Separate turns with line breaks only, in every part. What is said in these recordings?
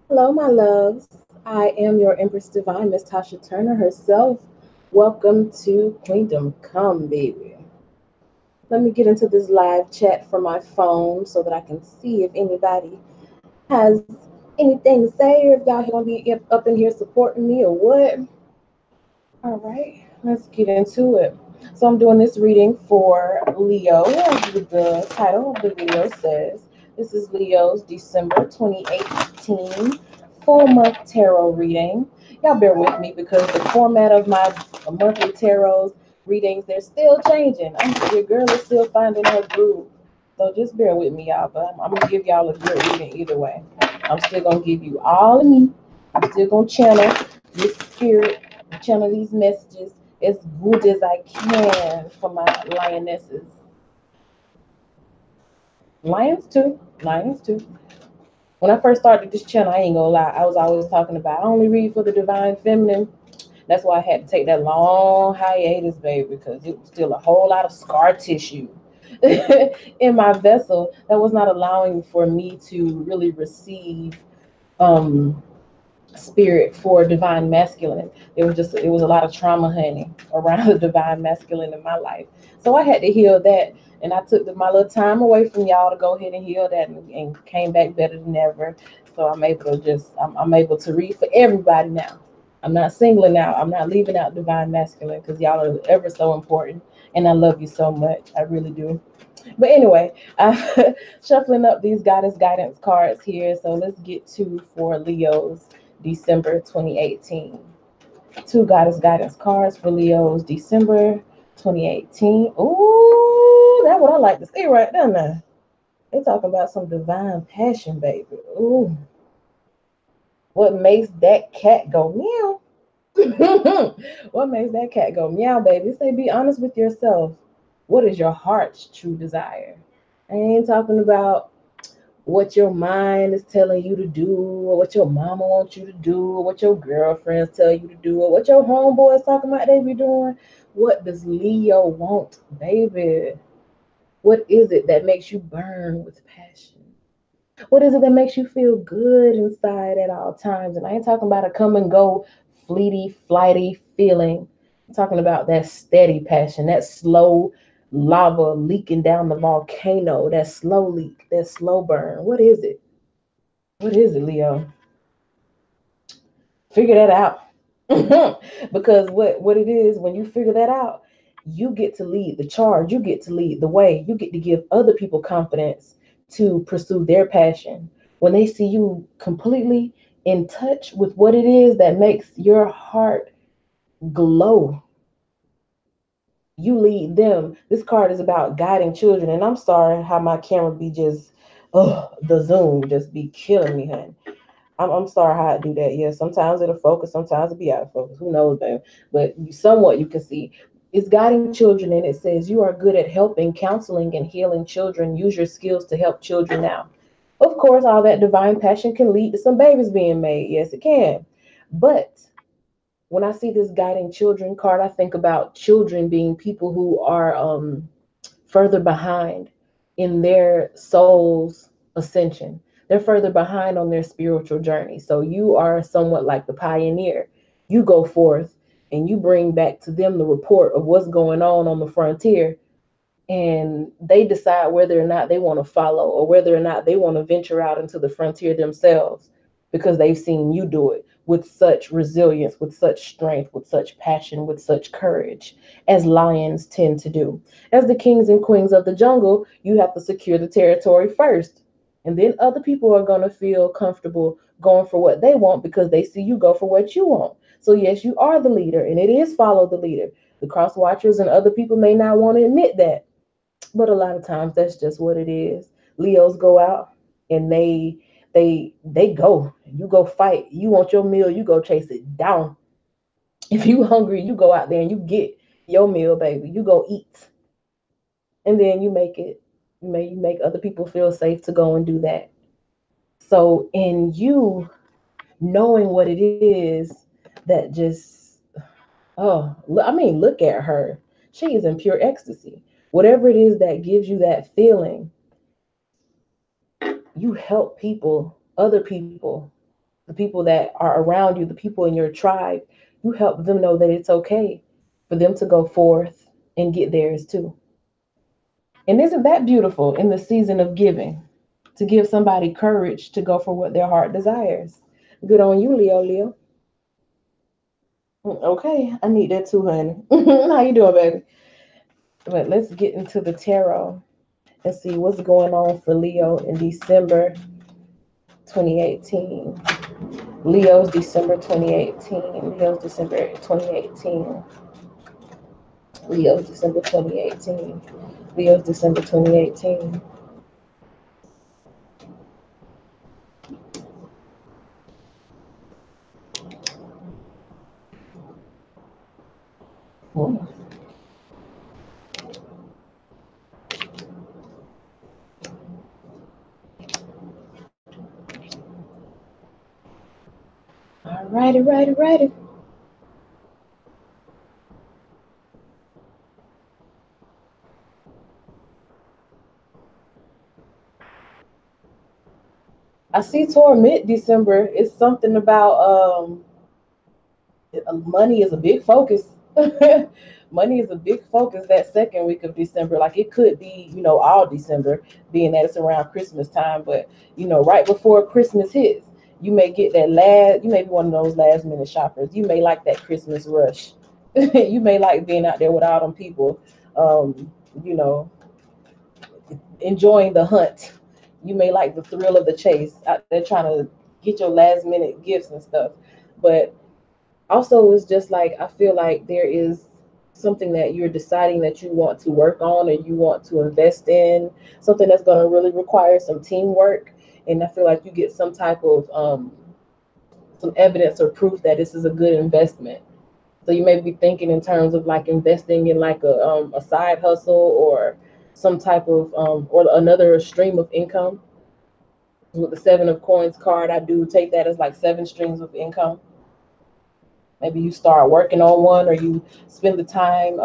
Hello, my loves. I am your Empress Divine, Miss Tasha Turner herself. Welcome to Queendom Come, baby. Let me get into this live chat from my phone so that I can see if anybody has anything to say or if y'all gonna be up in here supporting me or what. All right, let's get into it. So I'm doing this reading for Leo. The title of the video says, this is Leo's December 2018 full month tarot reading. Y'all bear with me because the format of my monthly tarot readings, they're still changing. Your girl is still finding her groove. So just bear with me, y'all. But I'm going to give y'all a good reading either way. I'm still going to give you all of me. I'm still going to channel this spirit, channel these messages as good as I can for my lionesses. Lions too. Lions too. When I first started this channel, I ain't gonna lie, I was always talking about I only read for the divine feminine. That's why I had to take that long hiatus, baby, because it was still a whole lot of scar tissue in my vessel that was not allowing for me to really receive um spirit for divine masculine. It was a lot of trauma, honey, around the divine masculine in my life. So I had to heal that, and I took my little time away from y'all to go ahead and heal that, and came back better than ever. So I'm able to read for everybody now. I'm not singling out. I'm not leaving out divine masculine because y'all are ever so important, and I love you so much. I really do. But anyway, shuffling up these goddess guidance cards here. So let's get to for Leo's December 2018. Two goddess guidance cards for Leo's December 2018. Ooh, that's what I like to see right there now. They talking about some divine passion, baby. Ooh, what makes that cat go meow? What makes that cat go meow, baby? Say, be honest with yourself. What is your heart's true desire? I ain't talking about what your mind is telling you to do, or what your mama wants you to do, or what your girlfriends tell you to do, or what your homeboys talking about they be doing. What does Leo want, baby? What is it that makes you burn with passion? What is it that makes you feel good inside at all times? And I ain't talking about a come and go, fleety, flighty feeling. I'm talking about that steady passion, that slow lava leaking down the volcano, that slow leak, that slow burn. What is it? What is it, Leo? Figure that out. Because what it is, when you figure that out, you get to lead the charge, you get to lead the way, you get to give other people confidence to pursue their passion. When they see you completely in touch with what it is that makes your heart glow, you lead them. This card is about guiding children, and I'm sorry how my camera be just, oh, the zoom just be killing me, honey. I'm sorry how I do that. Yeah, sometimes it'll focus, sometimes it'll be out of focus. Who knows, babe? But somewhat you can see. It's guiding children, and it says you are good at helping, counseling, and healing children. Use your skills to help children now. Of course, all that divine passion can lead to some babies being made. Yes, it can. But when I see this guiding children card, I think about children being people who are further behind in their soul's ascension. They're further behind on their spiritual journey. So you are somewhat like the pioneer. You go forth and you bring back to them the report of what's going on the frontier, and they decide whether or not they want to follow or whether or not they want to venture out into the frontier themselves, because they've seen you do it with such resilience, with such strength, with such passion, with such courage, as lions tend to do. As the kings and queens of the jungle, you have to secure the territory first, and then other people are going to feel comfortable going for what they want because they see you go for what you want. So yes, you are the leader, and it is follow the leader. The cross watchers and other people may not want to admit that, but a lot of times that's just what it is. Leos go out and they go. You go fight. You want your meal, you go chase it down. If you hungry, you go out there and you get your meal, baby. You go eat. And then you make other people feel safe to go and do that. So in you knowing what it is that just, oh, I mean, look at her. She is in pure ecstasy. Whatever it is that gives you that feeling, you help people, other people, the people that are around you, the people in your tribe, you help them know that it's okay for them to go forth and get theirs too. And isn't that beautiful in the season of giving? To give somebody courage to go for what their heart desires. Good on you, Leo. Leo. Okay, I need that too, honey. How you doing, baby? But let's get into the tarot and see what's going on for Leo in December 2018. Leo's December 2018. Leo's December 2018. Leo's December 2018. Leo's December 2018. All righty, righty, righty. I see toward mid December. It's something about money is a big focus. Money is a big focus that second week of December. Like it could be, all December, being that it's around Christmas time, but right before Christmas hits, you may get that last. You may be one of those last minute shoppers. You may like that Christmas rush. You may like being out there with all them people. You know, enjoying the hunt. You may like the thrill of the chase out there trying to get your last minute gifts and stuff. But also, it's just like I feel like there is something that you're deciding that you want to work on or you want to invest in, something that's going to really require some teamwork. And I feel like you get some type of some evidence or proof that this is a good investment. So you may be thinking in terms of like investing in like a side hustle or some type of or another stream of income. With the seven of coins card, I do take that as like seven streams of income. Maybe you start working on one or you spend the time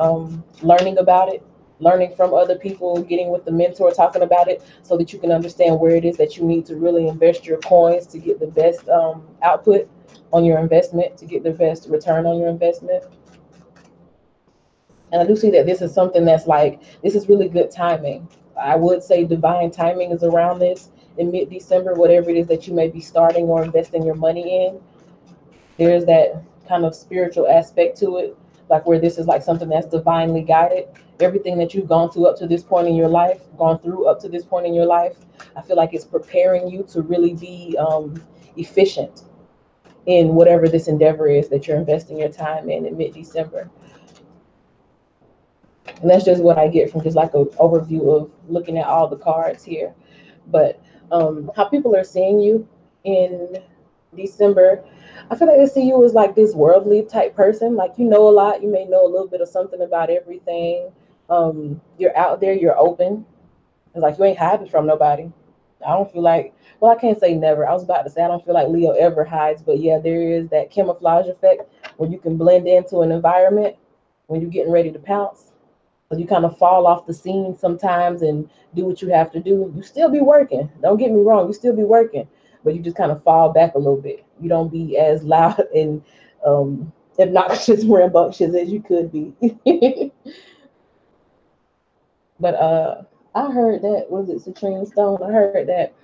learning about it, learning from other people, getting with the mentor, talking about it so that you can understand where it is that you need to really invest your coins to get the best output on your investment, to get the best return on your investment. And I do see that this is something that's like, this is really good timing. I would say divine timing is around this in mid December, whatever it is that you may be starting or investing your money in. There's that kind of spiritual aspect to it, like where this is like something that's divinely guided. Everything that you've gone through up to this point in your life, gone through up to this point in your life, I feel like it's preparing you to really be efficient in whatever this endeavor is that you're investing your time in mid December. And that's just what I get from just like an overview of looking at all the cards here. But how people are seeing you in December, I feel like they see you as like this worldly type person. Like you know a lot, you may know a little bit of something about everything. You're out there, you're open. It's like you ain't hiding from nobody. I don't feel like, well, I can't say never. I was about to say I don't feel like Leo ever hides, but yeah, there is that camouflage effect where you can blend into an environment when you're getting ready to pounce. So you kind of fall off the scene sometimes and do what you have to do. You still be working. Don't get me wrong, you still be working, but you just kind of fall back a little bit. You don't be as loud and obnoxious, rambunctious as you could be. But I heard that, was it Citrine Stone? I heard that.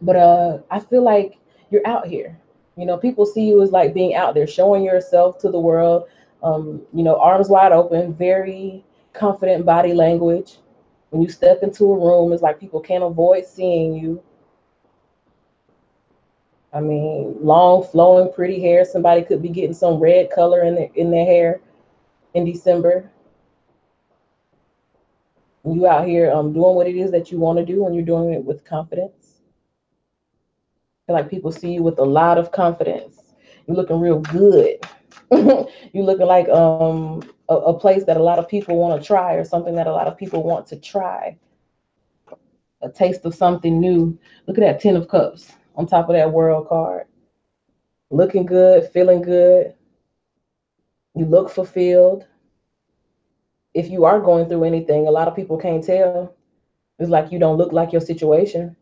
But I feel like you're out here. People see you as like being out there, showing yourself to the world. Arms wide open, very confident body language. When you step into a room, it's like people can't avoid seeing you. I mean, long, flowing, pretty hair. Somebody could be getting some red color in their hair in December. You out here doing what it is that you want to do, and you're doing it with confidence. I feel like people see you with a lot of confidence. You're looking real good. You're looking like a place that a lot of people want to try, or something that a lot of people want to try. A taste of something new. Look at that Ten of Cups on top of that World card. Looking good, feeling good. You look fulfilled. If you are going through anything, a lot of people can't tell. It's like you don't look like your situation.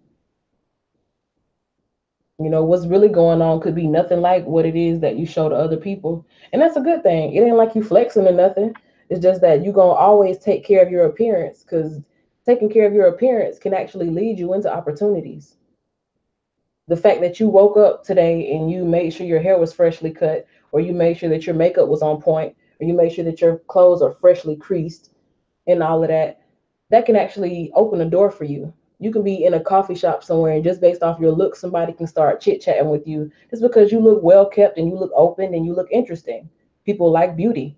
You know, what's really going on could be nothing like what it is that you show to other people. And that's a good thing. It ain't like you flexing or nothing. It's just that you're going to always take care of your appearance, because taking care of your appearance can actually lead you into opportunities. The fact that you woke up today and you made sure your hair was freshly cut, or you made sure that your makeup was on point, or you made sure that your clothes are freshly creased and all of that, that can actually open a door for you. You can be in a coffee shop somewhere, and just based off your look, somebody can start chit chatting with you just because you look well kept and you look open and you look interesting. People like beauty.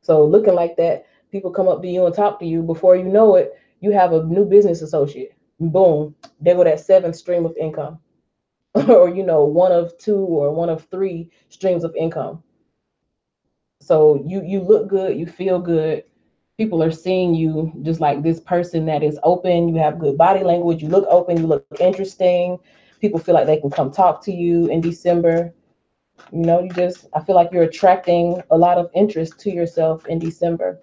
So, looking like that, people come up to you and talk to you. Before you know it, you have a new business associate. Boom, there go that seventh stream of income. Or, one of two or one of three streams of income. So you look good, you feel good. People are seeing you just like this person that is open. You have good body language. You look open. You look interesting. People feel like they can come talk to you in December. I feel like you're attracting a lot of interest to yourself in December.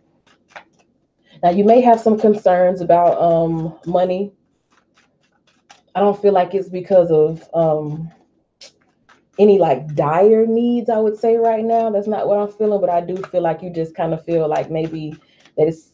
Now, you may have some concerns about money. I don't feel like it's because of any like dire needs, I would say right now. That's not what I'm feeling, but I do feel like you just kind of feel like maybe that it's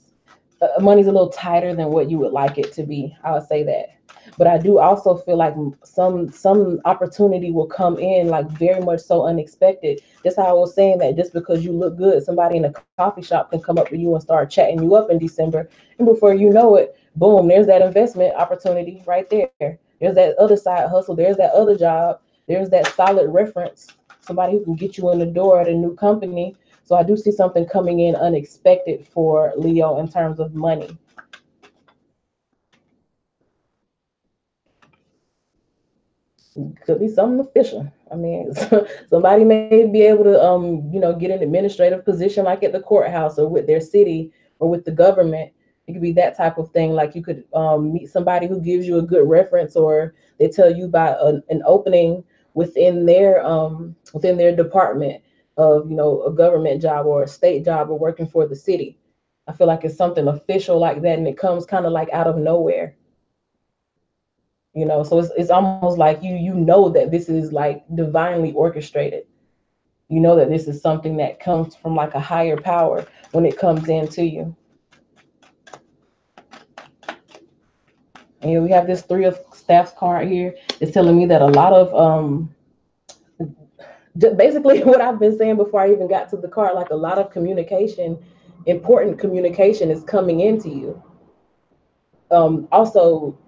money's a little tighter than what you would like it to be. I would say that. But I do also feel like some opportunity will come in, like very much so unexpected. That's how I was saying that just because you look good, somebody in a coffee shop can come up to you and start chatting you up in December. And before you know it, boom, there's that investment opportunity right there. There's that other side hustle. There's that other job. There's that solid reference. Somebody who can get you in the door at a new company. So I do see something coming in unexpected for Leo in terms of money. Could be something official. I mean, somebody may be able to, get an administrative position like at the courthouse or with their city or with the government. It could be that type of thing. Like you could meet somebody who gives you a good reference, or they tell you about an opening within their department of, a government job or a state job or working for the city. I feel like it's something official like that, and it comes kind of like out of nowhere. So it's almost like you know that this is like divinely orchestrated. You know that this is something that comes from like a higher power when it comes into you. And we have this three of staffs card here. It's telling me that a lot of basically what I've been saying before I even got to the card, like a lot of communication, important communication is coming into you. Also,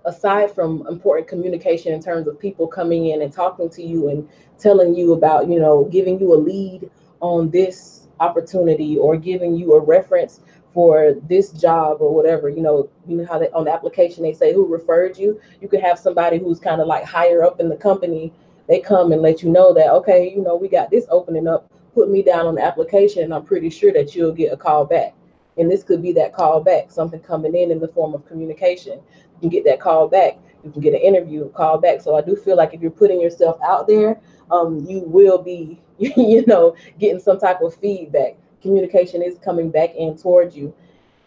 aside from important communication in terms of people coming in and talking to you and telling you about, giving you a lead on this opportunity or giving you a reference for this job or whatever, how they on the application they say who referred you. You could have somebody who's kind of like higher up in the company. They come and let you know that, okay, we got this opening up. Put me down on the application, and I'm pretty sure that you'll get a call back. And this could be that call back, something coming in the form of communication. You can get that call back. You can get an interview, call back. So I do feel like if you're putting yourself out there, you will be, getting some type of feedback. Communication is coming back in towards you.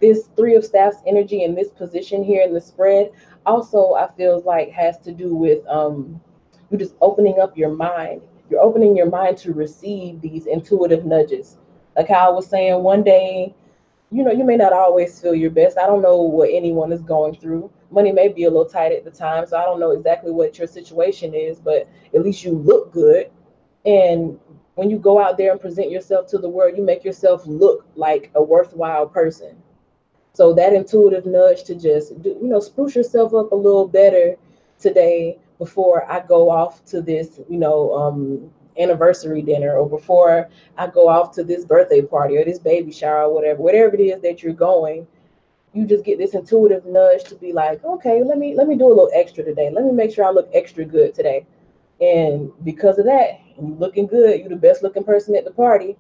This three of staffs energy in this position here in the spread also I feel like has to do with you just opening up your mind. You're opening your mind to receive these intuitive nudges. Like how I was saying, one day you may not always feel your best. I don't know what anyone is going through. Money may be a little tight at the time, so I don't know exactly what your situation is, but at least you look good. And when you go out there and present yourself to the world, you make yourself look like a worthwhile person. So that intuitive nudge to just spruce yourself up a little better today before I go off to this, anniversary dinner, or before I go off to this birthday party or this baby shower or whatever it is that you're going. You just get this intuitive nudge to be like, okay, let me do a little extra today. Let me make sure I look extra good today. And because of that, you looking good. You're the best looking person at the party.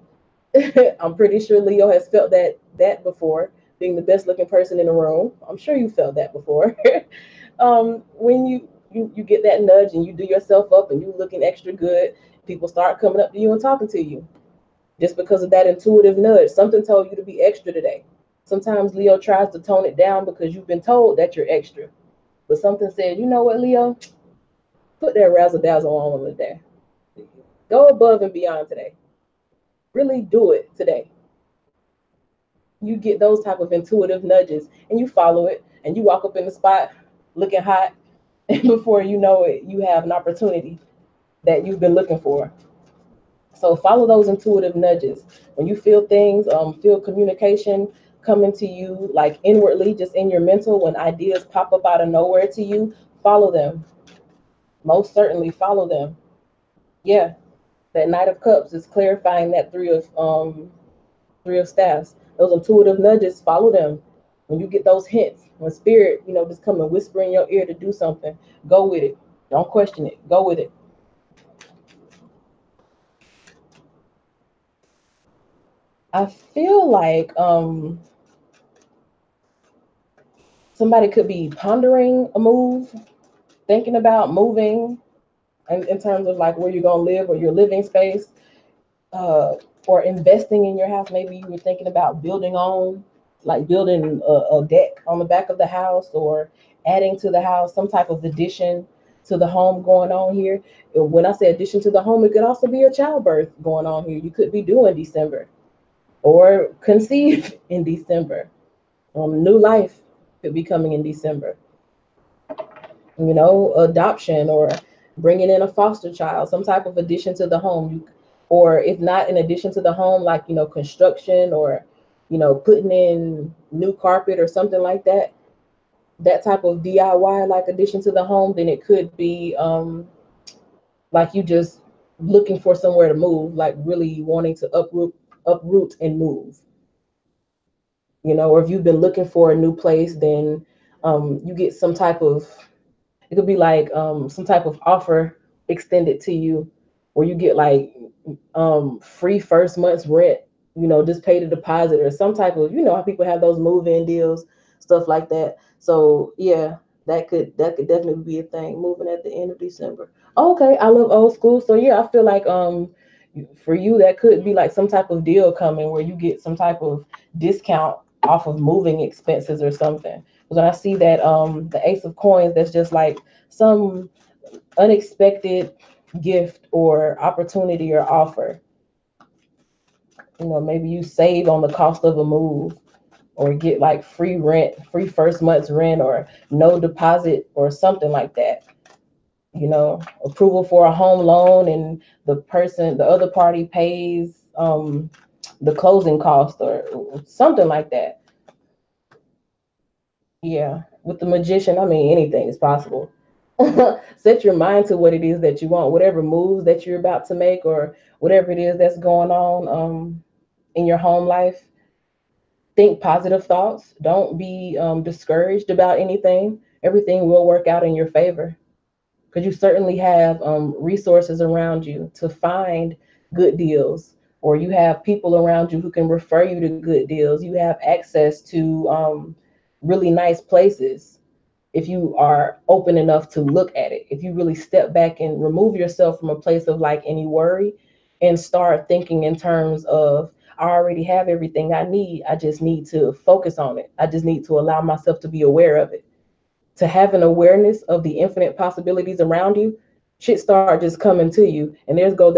I'm pretty sure Leo has felt that before, being the best looking person in the room. I'm sure you felt that before. When you get that nudge and you do yourself up and you looking extra good, people start coming up to you and talking to you just because of that intuitive nudge. Something told you to be extra today. Sometimes Leo tries to tone it down because you've been told that you're extra. but something said, you know what, Leo, put that razzle dazzle on today. Go above and beyond today. Really do it today. You get those type of intuitive nudges and you follow it and you walk up in the spot looking hot, and before you know it, you have an opportunity that you've been looking for. So follow those intuitive nudges. When you feel things, feel communication coming to you like inwardly, just in your mental, when ideas pop up out of nowhere to you, follow them. Most certainly follow them. Yeah, that Knight of Cups is clarifying that three of staffs. Those intuitive nudges, follow them. When you get those hints, when spirit, just come and whisper in your ear to do something, go with it. Don't question it. Go with it. I feel like somebody could be pondering a move, thinking about moving in terms of like where you're gonna live or your living space, uh, or investing in your house. Maybe you were thinking about building on, like building a deck on the back of the house, or adding to the house, some type of addition to the home going on here. When I say addition to the home, it could also be a childbirth going on here. You could be due in December or conceive in December. New life could be coming in December. Adoption or bringing in a foster child, some type of addition to the home. Or if not an addition to the home, like, construction or, putting in new carpet or something like that, that type of DIY, like addition to the home, then it could be like you just looking for somewhere to move, like really wanting to uproot and move. Or if you've been looking for a new place, then you get some type of, it could be like some type of offer extended to you, where you get like free first month's rent, just pay the deposit or some type of, how people have those move-in deals, stuff like that. So yeah, that could definitely be a thing, moving at the end of December. Okay, I love old school. So yeah, I feel like for you that could be like some type of deal coming where you get some type of discount off of moving expenses or something. Because when I see that the Ace of Coins, that's just like some unexpected gift or opportunity or offer. Maybe you save on the cost of a move, or get like free rent, free first month's rent, or no deposit or something like that. Approval for a home loan, and the other party pays the closing cost or something like that. Yeah, with the magician, I mean, anything is possible. Set your mind to what it is that you want, whatever moves that you're about to make, or whatever it is that's going on in your home life. Think positive thoughts. Don't be discouraged about anything. Everything will work out in your favor, because you certainly have resources around you to find good deals, or you have people around you who can refer you to good deals. You have access to really nice places if you are open enough to look at it. If you really step back and remove yourself from a place of like any worry, and start thinking in terms of, I already have everything I need. I just need to focus on it. I just need to allow myself to be aware of it, to have an awareness of the infinite possibilities around you. Shit start just coming to you, and there goes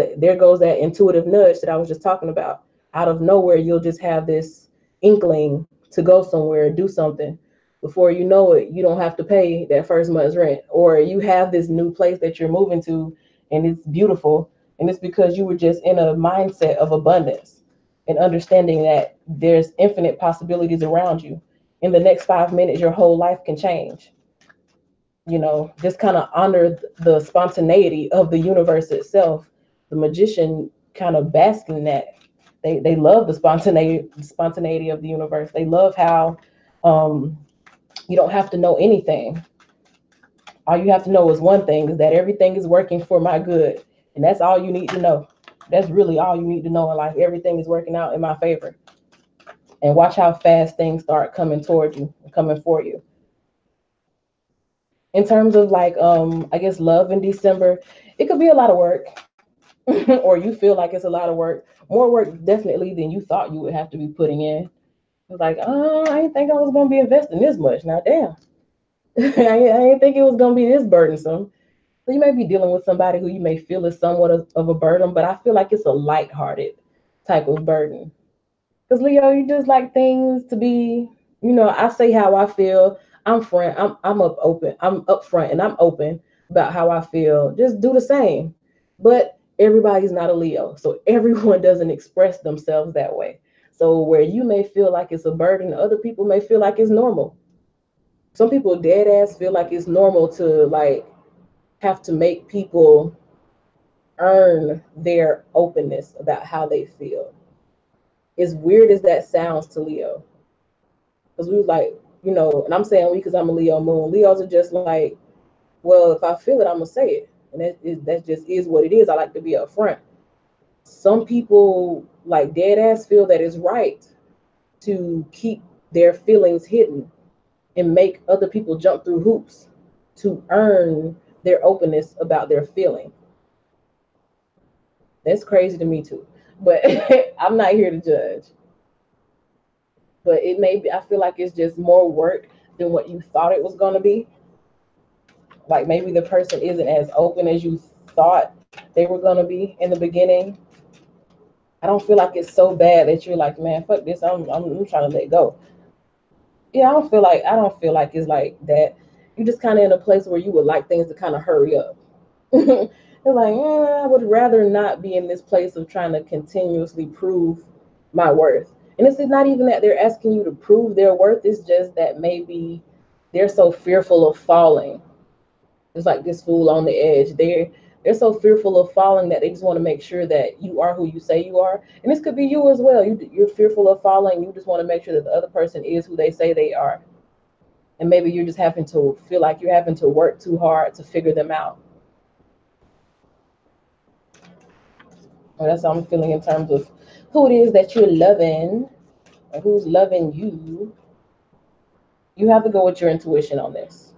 that intuitive nudge that I was just talking about. Out of nowhere, you'll just have this inkling to go somewhere, do something. Before you know it, you don't have to pay that first month's rent, or you have this new place that you're moving to, and it's beautiful, and it's because you were just in a mindset of abundance and understanding that there's infinite possibilities around you. In the next 5 minutes, your whole life can change. Just kind of honor the spontaneity of the universe itself. The magician kind of bask in that. They love the spontaneity of the universe. They love how um, you don't have to know anything. All you have to know is one thing, is that everything is working for my good. And that's all you need to know. That's really all you need to know in life. Everything is working out in my favor. And watch how fast things start coming toward you, coming for you. In terms of like I guess love in December, it could be a lot of work. Or you feel like it's a lot of work, more work definitely than you thought you would have to be putting in. It's like, oh, I didn't think I was going to be investing this much. Now damn, I didn't think it was gonna be this burdensome. So you may be dealing with somebody who you may feel is somewhat of a burden, but I feel like it's a lighthearted type of burden. Because Leo, you just like things to be, I say how I feel. I'm up open. I'm upfront and I'm open about how I feel. Just do the same. But everybody's not a Leo. So everyone doesn't express themselves that way. So where you may feel like it's a burden, other people may feel like it's normal. Some people dead ass feel like it's normal to like have to make people earn their openness about how they feel. As weird as that sounds to Leo, because we was like, and I'm saying we because I'm a Leo moon. Leos are just like, well, if I feel it, I'm gonna say it, and that just is what it is. I like to be upfront. Some people like dead ass feel that it's right to keep their feelings hidden and make other people jump through hoops to earn their openness about their feeling. That's crazy to me too. But I'm not here to judge. But it may be, I feel like it's just more work than what you thought it was going to be. Like maybe the person isn't as open as you thought they were going to be in the beginning. I don't feel like it's so bad that you're like, man, fuck this. I'm trying to let go. Yeah, I don't feel like it's like that. You're just kind of in a place where you would like things to kind of hurry up. They're like, I would rather not be in this place of trying to continuously prove my worth. And it's not even that they're asking you to prove their worth, it's just that maybe they're so fearful of falling. It's like this fool on the edge. They're so fearful of falling that they just want to make sure that you are who you say you are. And this could be you as well. You're fearful of falling. You just want to make sure that the other person is who they say they are. And maybe you're just having to feel like you're having to work too hard to figure them out. Well, that's how I'm feeling in terms of who it is that you're loving or who's loving you. You have to go with your intuition on this.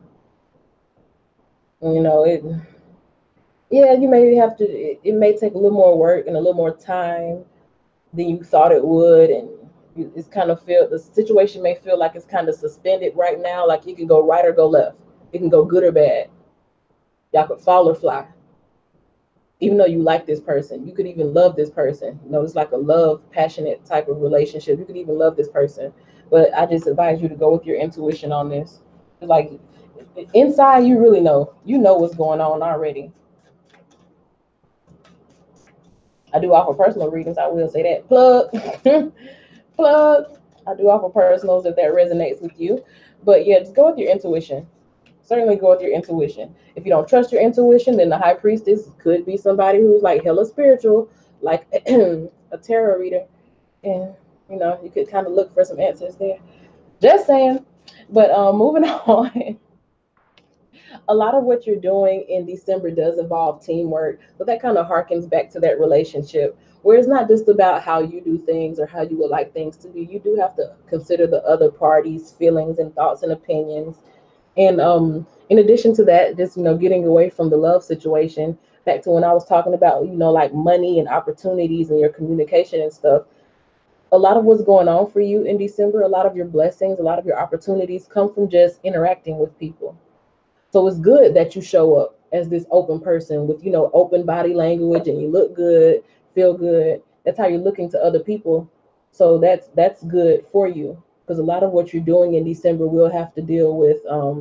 You know, yeah, you may have to, it may take a little more work and a little more time than you thought it would. And it's kind of feel, the situation may feel like it's kind of suspended right now. Like you can go right or go left. It can go good or bad. Y'all could fall or fly. Even though you like this person, you could even love this person. It's like a love, passionate type of relationship. You could even love this person. But I just advise you to go with your intuition on this. Like inside, you really know. You know what's going on already. I do offer personal readings. I will say that. Plug. Plug. I do offer personals if that resonates with you. But yeah, just go with your intuition. Certainly go with your intuition. If you don't trust your intuition, then the high priestess could be somebody who's like hella spiritual, like a tarot reader. And you could kind of look for some answers there. Just saying. But moving on, a lot of what you're doing in December does involve teamwork, but that kind of harkens back to that relationship where it's not just about how you do things or how you would like things to be. You do have to consider the other party's feelings and thoughts and opinions. And in addition to that, just getting away from the love situation, back to when I was talking about like money and opportunities and your communication and stuff. A lot of what's going on for you in December, a lot of your blessings, a lot of your opportunities come from just interacting with people. So it's good that you show up as this open person with, open body language and you look good, feel good. That's how you're looking to other people. So that's good for you because a lot of what you're doing in December will have to deal with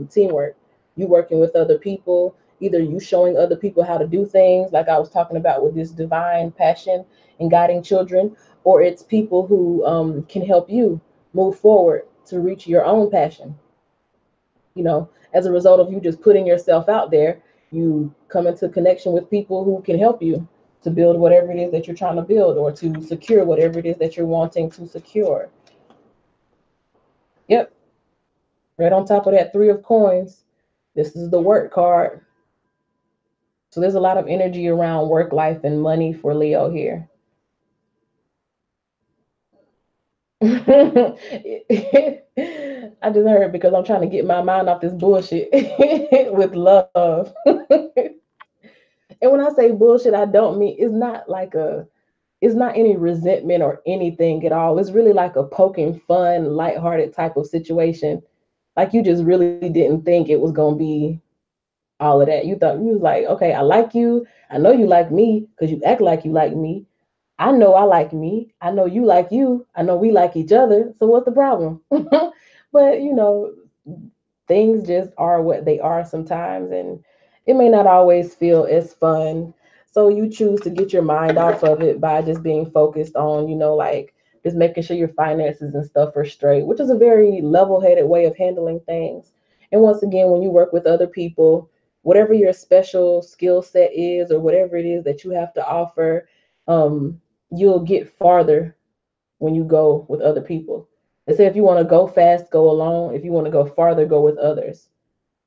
teamwork. You working with other people, either you showing other people how to do things, like I was talking about with this divine passion and guiding children, or it's people who can help you move forward to reach your own passion. As a result of you just putting yourself out there, you come into connection with people who can help you to build whatever it is that you're trying to build or to secure whatever it is that you're wanting to secure. Yep, right on top of that three of coins, this is the work card. So there's a lot of energy around work life and money for Leo here. I just heard because I'm trying to get my mind off this bullshit with love. And when I say bullshit, I don't mean it's not any resentment or anything at all. It's really like a poking fun, lighthearted type of situation. Like you just really didn't think it was gonna be all of that. You thought you was like, okay, I like you. I know you like me because you act like you like me. I know I like me. I know you like you. I know we like each other. So what's the problem? But things just are what they are sometimes, and it may not always feel as fun. So you choose to get your mind off of it by just being focused on, like just making sure your finances and stuff are straight, which is a very level-headed way of handling things. And once again, when you work with other people, whatever your special skill set is or whatever it is that you have to offer, you'll get farther when you go with other people. They say if you want to go fast, go alone. If you want to go farther, go with others.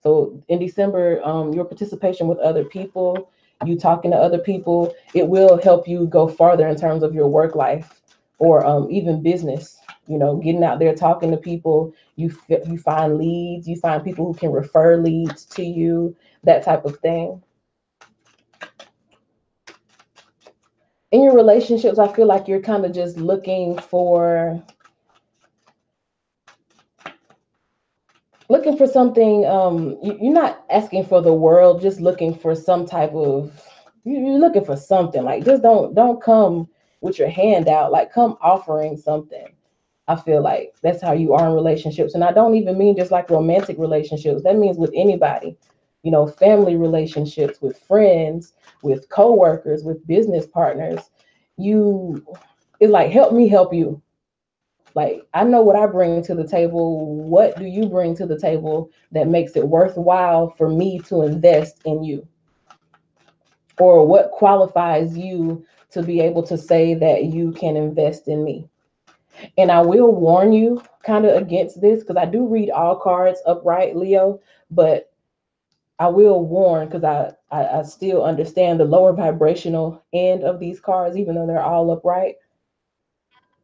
So in December, your participation with other people, you talking to other people, it will help you go farther in terms of your work life or even business. Getting out there talking to people, you find leads, you find people who can refer leads to you, that type of thing. In your relationships, I feel like you're kind of just looking for something. You're not asking for the world, just looking for some type of, you're looking for something. Like, just don't come with your hand out, like come offering something. I feel like that's how you are in relationships, and I don't even mean just like romantic relationships. That means with anybody, family relationships, with friends, with coworkers, with business partners. You It's like, help me help you. Like, I know what I bring to the table. What do you bring to the table that makes it worthwhile for me to invest in you? Or what qualifies you to be able to say that you can invest in me? And I will warn you kind of against this because I do read all cards upright, Leo, but I will warn because I still understand the lower vibrational end of these cards, even though they're all upright.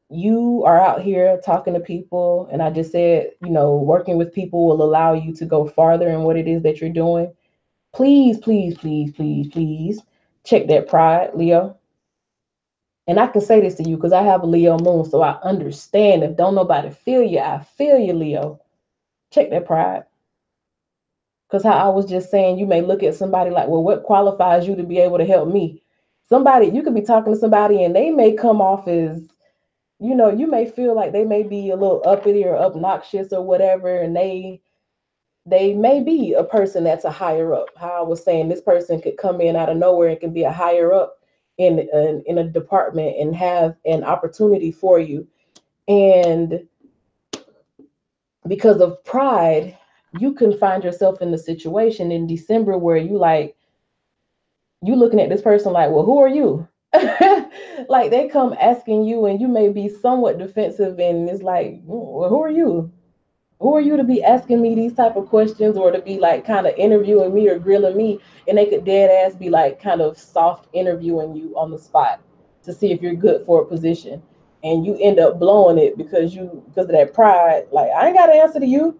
You are out here talking to people, and I just said, working with people will allow you to go farther in what it is that you're doing. Please, please, please, please, please check that pride, Leo. And I can say this to you because I have a Leo moon, so I understand. If don't nobody feel you, I feel you, Leo. Check that pride. Because how I was just saying, you may look at somebody like, well, what qualifies you to be able to help me? Somebody, you could be talking to somebody and they may come off as, you may feel like they may be a little uppity or obnoxious or whatever, and they may be a person that's a higher up. How I was saying, this person could come in out of nowhere and can be a higher up in a department and have an opportunity for you. And because of pride, you can find yourself in the situation in December where you looking at this person like, well, who are you? Like they come asking you and you may be somewhat defensive, and it's like, well, who are you? Who are you to be asking me these type of questions, or to be like kind of interviewing me or grilling me? And they could dead ass be like kind of soft interviewing you on the spot to see if you're good for a position, and you end up blowing it because of that pride. Like, I ain't got to answer to you.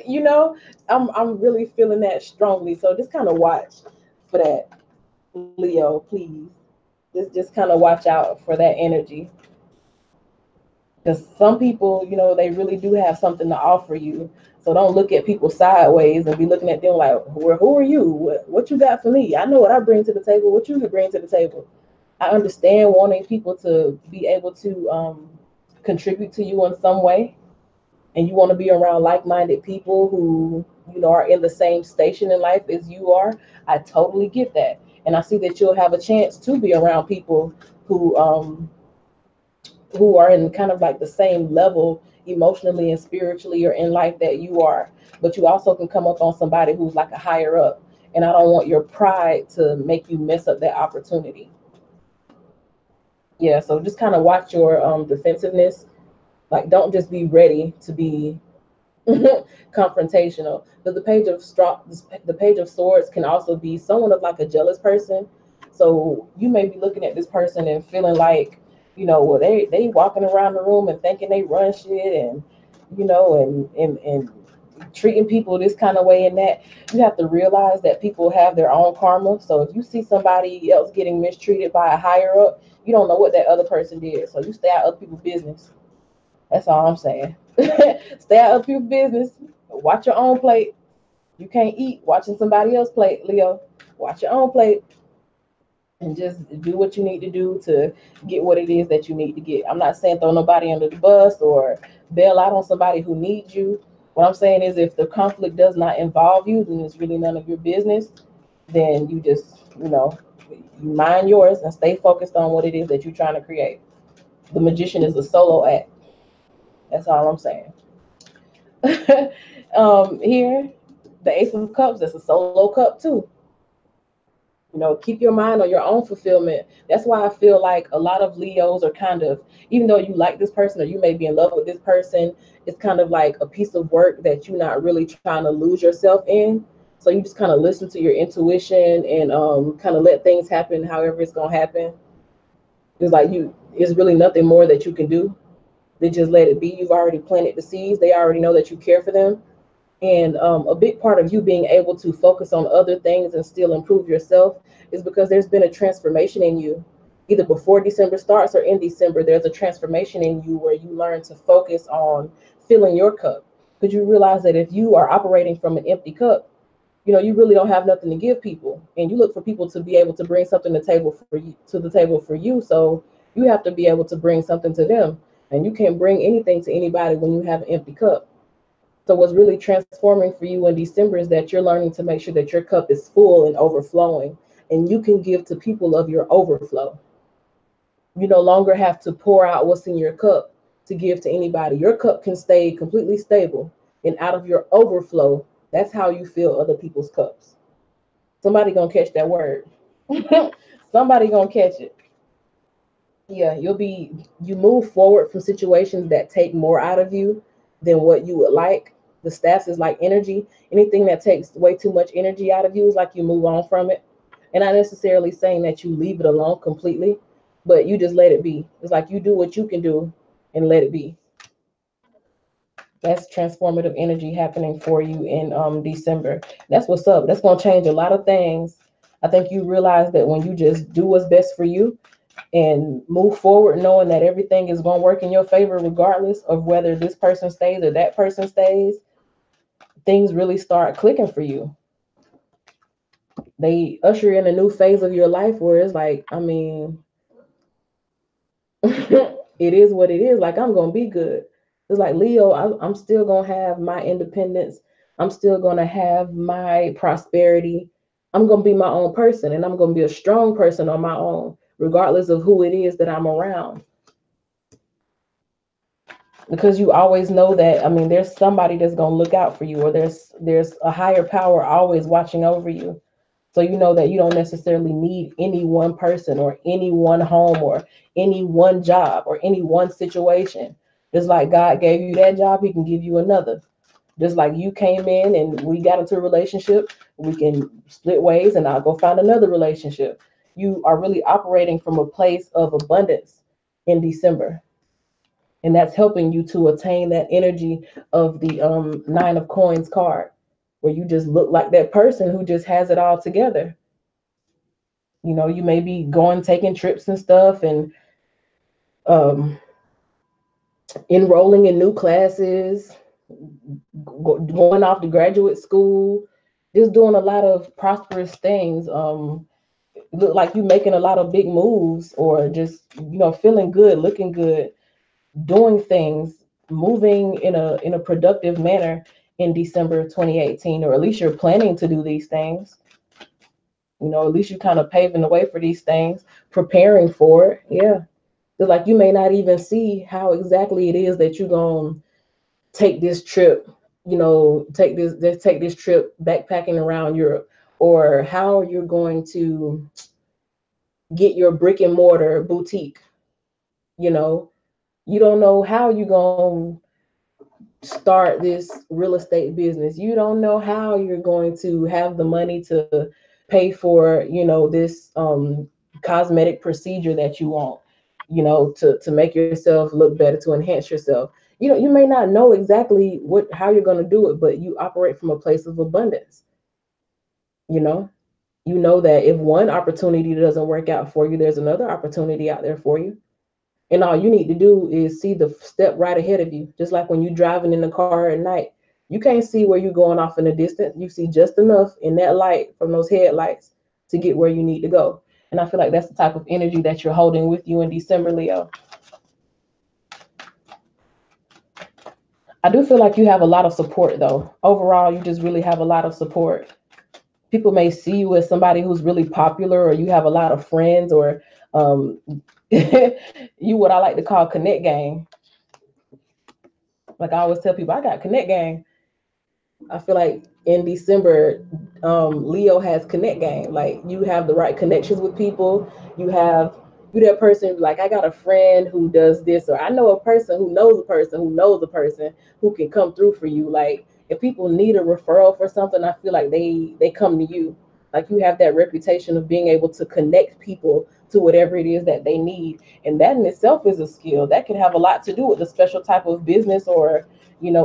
you know I'm really feeling that strongly, so just kind of watch for that, Leo, please. Just kind of watch out for that energy, because some people, they really do have something to offer you. So don't look at people sideways and be looking at them like, well, who are you? What you got for me? I know what I bring to the table. What you could bring to the table? I understand wanting people to be able to contribute to you in some way, and you want to be around like-minded people who, are in the same station in life as you are. I totally get that, and I see that you'll have a chance to be around people who are in kind of like the same level emotionally and spiritually or in life that you are. But you also can come up on somebody who's like a higher up. And I don't want your pride to make you mess up that opportunity. Yeah, so just kind of watch your defensiveness. Like, don't just be ready to be confrontational. But the page of swords can also be someone of like a jealous person. So you may be looking at this person and feeling like, well, they walking around the room and thinking they run shit, and and treating people this kind of way and that. You have to realize that people have their own karma. So if you see somebody else getting mistreated by a higher up, you don't know what that other person did. So you stay out of other people's business. That's all I'm saying. Stay out of people's business. Watch your own plate. You can't eat watching somebody else plate, Leo. Watch your own plate and just do what you need to do to get what it is that you need to get. I'm not saying throw nobody under the bus or bail out on somebody who needs you. What I'm saying is if the conflict does not involve you, then it's really none of your business. Then you just, you mind yours and stay focused on what it is that you're trying to create. The magician is a solo act. That's all I'm saying. Here, the Ace of Cups, that's a solo cup too. Keep your mind on your own fulfillment. That's why I feel like a lot of Leos are kind of, even though you like this person or you may be in love with this person, it's kind of like a piece of work that you're not really trying to lose yourself in. So you just kind of listen to your intuition and kind of let things happen however it's gonna happen. It's like it's really nothing more that you can do. They just let it be. You've already planted the seeds. They already know that you care for them. And a big part of you being able to focus on other things and still improve yourself is because there's been a transformation in you. Either before December starts or in December, there's a transformation in you where you learn to focus on filling your cup. Because you realize that if you are operating from an empty cup, you really don't have nothing to give people, and you look for people to be able to bring something to the table for you. So you have to be able to bring something to them, and you can't bring anything to anybody when you have an empty cup. So what's really transforming for you in December is that you're learning to make sure that your cup is full and overflowing, and you can give to people of your overflow. You no longer have to pour out what's in your cup to give to anybody. Your cup can stay completely stable, and out of your overflow, that's how you fill other people's cups. Somebody gonna catch that word. Somebody gonna catch it. Yeah, you move forward from situations that take more out of you than what you would like. The stats is like energy. Anything that takes way too much energy out of you is like you move on from it. And not necessarily saying that you leave it alone completely, but you just let it be. It's like you do what you can do and let it be. That's transformative energy happening for you in December. That's what's up. That's gonna change a lot of things. I think you realize that when you just do what's best for you and move forward knowing that everything is going to work in your favor regardless of whether this person stays or that person stays, things really start clicking for you. They usher in a new phase of your life where it's like, I mean, it is what it is. Like, I'm going to be good. It's like, Leo, I'm still going to have my independence. I'm still going to have my prosperity. I'm going to be my own person, and I'm going to be a strong person on my own, regardless of who it is that I'm around. Because you always know that, I mean, there's somebody that's going to look out for you, or there's a higher power always watching over you. So you know that you don't necessarily need any one person or any one home or any one job or any one situation. Just like God gave you that job, he can give you another. Just like you came in and we got into a relationship, we can split ways and I'll go find another relationship. You are really operating from a place of abundance in December, and that's helping you to attain that energy of the Nine of Coins card, where you just look like that person who just has it all together. You may be going taking trips and stuff, and um, enrolling in new classes, going off to graduate school, just doing a lot of prosperous things. Look like you making a lot of big moves, or just feeling good, looking good, doing things, moving in a productive manner in December 2018, or at least you're planning to do these things. At least you're kind of paving the way for these things, preparing for it. Yeah. It's like you may not even see how exactly it is that you're going to take this trip, take this trip backpacking around Europe, or how you're going to get your brick and mortar boutique. You know, you don't know how you're going to start this real estate business. You don't know how you're going to have the money to pay for, this cosmetic procedure that you want, to make yourself look better, to enhance yourself. You may not know exactly how you're going to do it, but you operate from a place of abundance. You know, you know that if one opportunity doesn't work out for you, there's another opportunity out there for you. And all you need to do is see the step right ahead of you. Just like when you're driving in the car at night, You can't see where you're going off in the distance. You see just enough in that light from those headlights to get where you need to go. And I feel like that's the type of energy that you're holding with you in December, Leo. I do feel like you have a lot of support though. Overall, you just really have a lot of support. People may see you as somebody who's really popular, or you have a lot of friends, or um, you what I like to call connect gang. Like I always tell people, I got connect gang. I feel like in December, Leo has connect game. Like you have the right connections with people. You have you that person like I got a friend who does this, or I know a person who knows a person who knows a person who can come through for you. Like if people need a referral for something, I feel like they come to you. Like you have that reputation of being able to connect people to whatever it is that they need, and that in itself is a skill that can have a lot to do with the special type of business or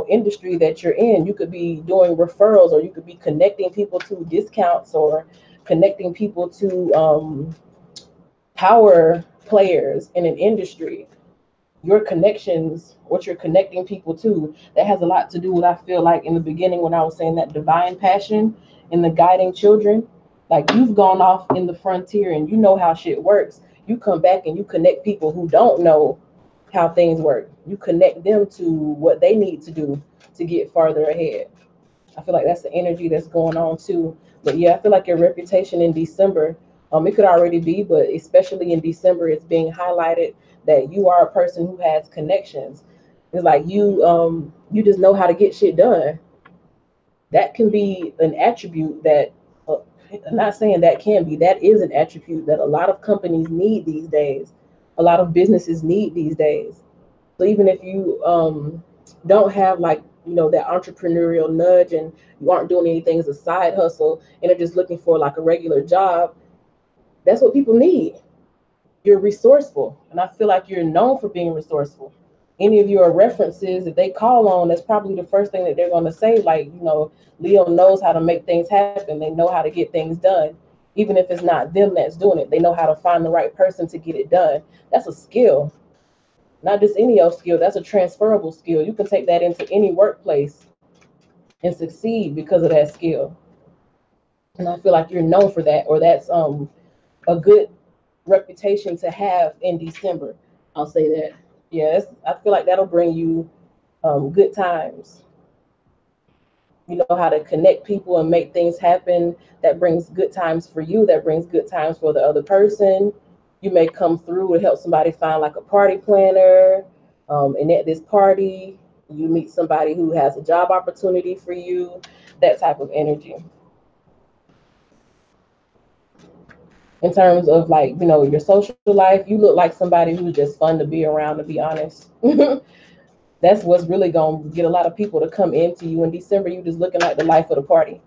industry that you're in. You could be doing referrals, or you could be connecting people to discounts, or connecting people to power players in an industry. Your connections, what you're connecting people to, that has a lot to do with, I feel like in the beginning when I was saying that divine passion and the guiding children. Like you've gone off in the frontier and you know how shit works. You come back and you connect people who don't know how things work. You connect them to what they need to do to get farther ahead. I feel like that's the energy that's going on too. But yeah, I feel like your reputation in December, it could already be, but especially in December, it's being highlighted that you are a person who has connections. It's like you just know how to get shit done. That can be an attribute that, I'm not saying that can be, that is an attribute that a lot of companies need these days. A lot of businesses need these days. So even if you don't have like that entrepreneurial nudge, and you aren't doing anything as a side hustle and are just looking for like a regular job, that's what people need. You're resourceful, and I feel like you're known for being resourceful. Any of your references that they call on, that's probably the first thing that they're going to say. Like, Leo knows how to make things happen. They know how to get things done. Even if it's not them that's doing it, they know how to find the right person to get it done. That's a skill. Not just any old skill, that's a transferable skill. You can take that into any workplace and succeed because of that skill. And I feel like you're known for that, or that's a good reputation to have in December. I'll say that. Yes, I feel like that'll bring you good times. You know how to connect people and make things happen. That brings good times for you. That brings good times for the other person. You may come through and help somebody find like a party planner. And at this party, you meet somebody who has a job opportunity for you. That type of energy. In terms of like, your social life, you look like somebody who's just fun to be around, to be honest. That's what's really going to get a lot of people to come into you in December. You just looking like the life of the party.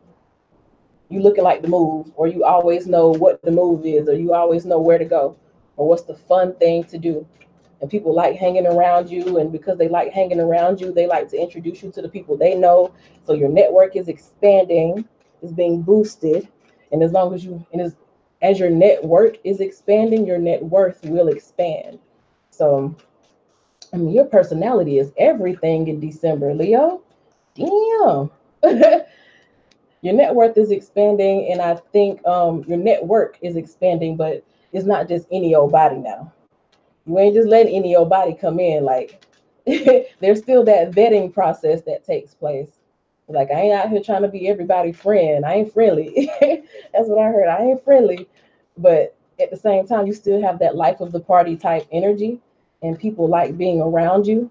You looking like the move, or you always know what the move is, or you always know where to go, or what's the fun thing to do. And people like hanging around you, and because they like hanging around you, they like to introduce you to the people they know. So your network is expanding, is being boosted. And as long as you and as your network is expanding, your net worth will expand. So I mean, your personality is everything in December, Leo. Damn. Your net worth is expanding, and I think your network is expanding, but it's not just any old body now. You ain't just letting any old body come in. Like, there's still that vetting process that takes place. Like, I ain't out here trying to be everybody's friend. I ain't friendly. That's what I heard. I ain't friendly. But at the same time, you still have that life of the party type energy, and people like being around you.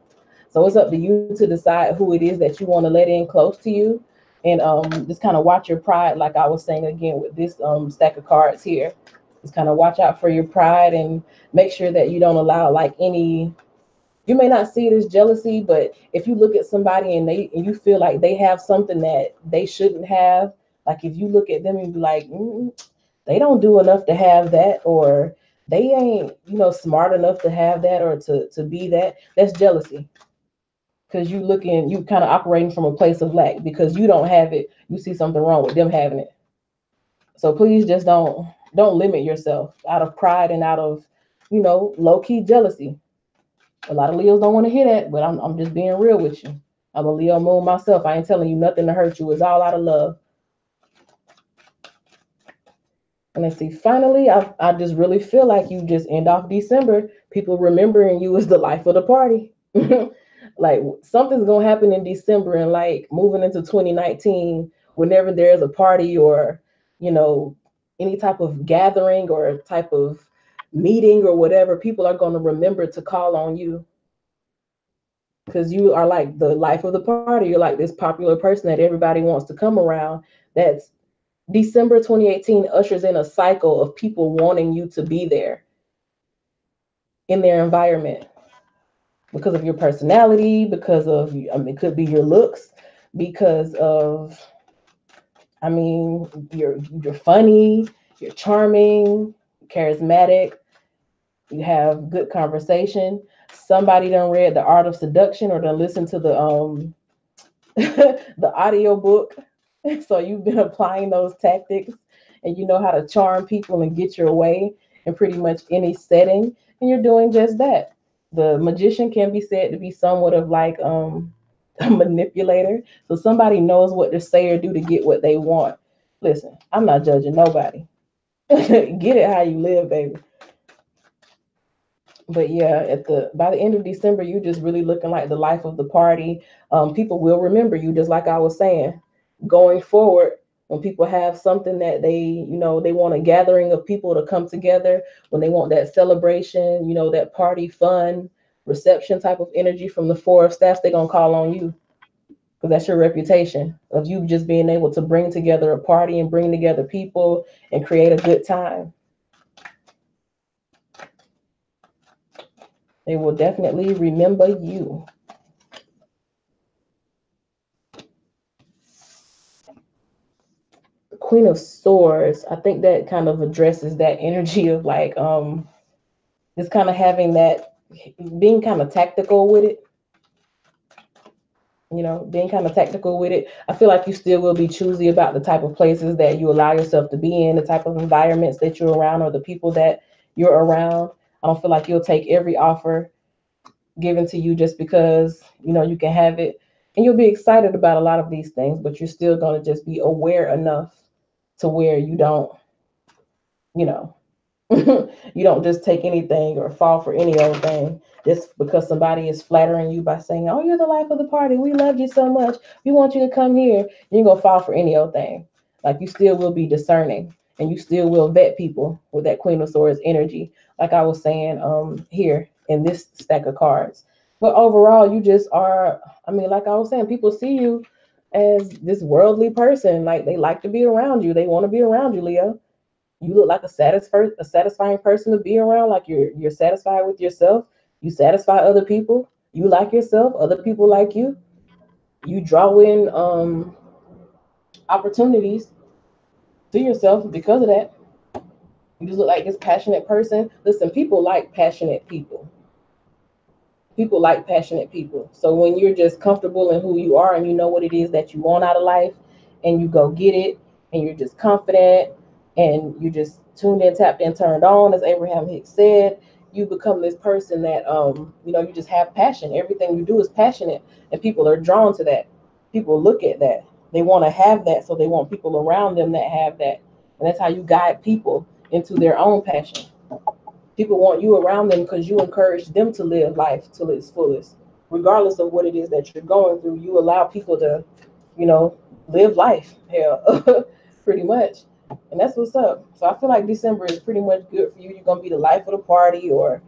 So it's up to you to decide who it is that you want to let in close to you, and just kind of watch your pride. Like I was saying again with this stack of cards here, just kind of watch out for your pride and make sure that you don't allow like any. You may not see it as jealousy, but if you look at somebody and you feel like they have something that they shouldn't have, like if you look at them and be like, they don't do enough to have that, or they ain't smart enough to have that, or to be that, that's jealousy. Because you kind of operating from a place of lack because you don't have it. You see something wrong with them having it. So please just don't limit yourself out of pride and out of low key jealousy. A lot of Leos don't want to hear that, but I'm just being real with you. I'm a Leo moon myself. I ain't telling you nothing to hurt you. It's all out of love. And let's see, finally, I just really feel like you just end off December, people remembering you as the life of the party. Like something's gonna happen in December and like moving into 2019, whenever there's a party or, you know, any type of gathering or type of meeting or whatever, people are gonna remember to call on you because you are like the life of the party. You're like this popular person that everybody wants to come around. That's December 2018 ushers in a cycle of people wanting you to be there in their environment because of your personality, because of, I mean, it could be your looks, because of, I mean, you're funny, you're charming, charismatic, you have good conversation. Somebody done read The Art of Seduction or done listened to the the audio book. So you've been applying those tactics and you know how to charm people and get your way in pretty much any setting. And you're doing just that. The magician can be said to be somewhat of like a manipulator. So somebody knows what to say or do to get what they want. Listen, I'm not judging nobody. Get it how you live, baby. But yeah, at the by the end of December, you just really looking like the life of the party. People will remember you, just like I was saying. Going forward, when people have something that they, they want a gathering of people to come together, when they want that celebration, that party fun reception type of energy from the Four of Staffs, they're gonna call on you because that's your reputation of you just being able to bring together a party and bring together people and create a good time. They will definitely remember you. Queen of Swords, I think that kind of addresses that energy of like just kind of having that, being kind of tactical with it, being kind of tactical with it. I feel like you still will be choosy about the type of places that you allow yourself to be in, the type of environments that you're around or the people that you're around. I don't feel like you'll take every offer given to you just because, you can have it. And you'll be excited about a lot of these things, but you're still going to just be aware enough to where you don't, you know, you don't just take anything or fall for any old thing just because somebody is flattering you by saying, "Oh, you're the life of the party. We love you so much. We want you to come here." You're gonna fall for any old thing. Like you still will be discerning and you still will vet people with that Queen of Swords energy. Like I was saying, here in this stack of cards. But overall, you just are. I mean, like I was saying, people see you as this worldly person. Like they like to be around you. They want to be around you, Leo. You look like a satisfying person to be around. Like you're satisfied with yourself. You satisfy other people. You like yourself. Other people like you. You draw in opportunities to yourself because of that. You just look like this passionate person. Listen, people like passionate people. People like passionate people. So when you're just comfortable in who you are and you know what it is that you want out of life and you go get it and you're just confident and you just tuned in, tapped in, turned on, as Abraham Hicks said, you become this person that you just have passion. Everything you do is passionate and people are drawn to that. People look at that. They want to have that, so they want people around them that have that. And that's how you guide people into their own passion. People want you around them because you encourage them to live life to its fullest. Regardless of what it is that you're going through, you allow people to, you know, live life. Hell, pretty much. And that's what's up. So I feel like December is pretty much good for you. You're gonna be the life of the party, or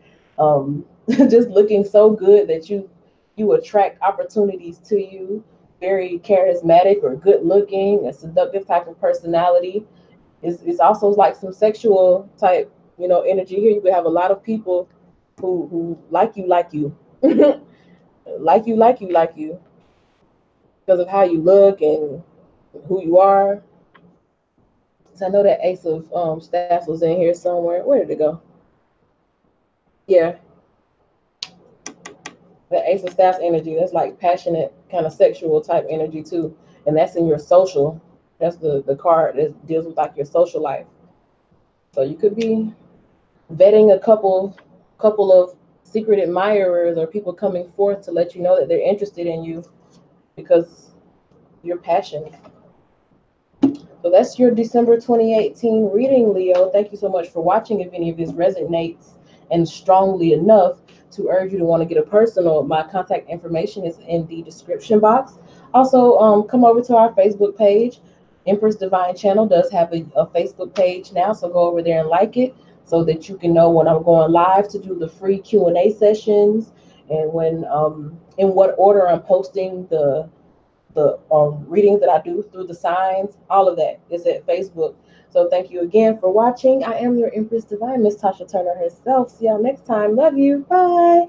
just looking so good that you attract opportunities to you. Very charismatic or good looking, a seductive type of personality. It's also like some sexual type, energy here. You could have a lot of people who like you, like you because of how you look and who you are. So I know that Ace of Staffs was in here somewhere. Where did it go? Yeah, the Ace of Staffs energy. That's like passionate, kind of sexual type energy too, and that's in your social. That's the card that deals with like your social life. So you could be vetting a couple of secret admirers or people coming forth to let you know that they're interested in you. because your passion. So that's your December 2018 reading, Leo. Thank you so much for watching. If any of this resonates and strongly enough to urge you to want to get a personal, my contact information is in the description box. Also, come over to our Facebook page. Empress Divine Channel does have a Facebook page now, so go over there and like it so that you can know when I'm going live to do the free Q&A sessions, and when in what order I'm posting the readings that I do through the signs. All of that is at Facebook. So thank you again for watching. I am your Empress Divine, Miss Tasha Turner herself. See y'all next time. Love you. Bye.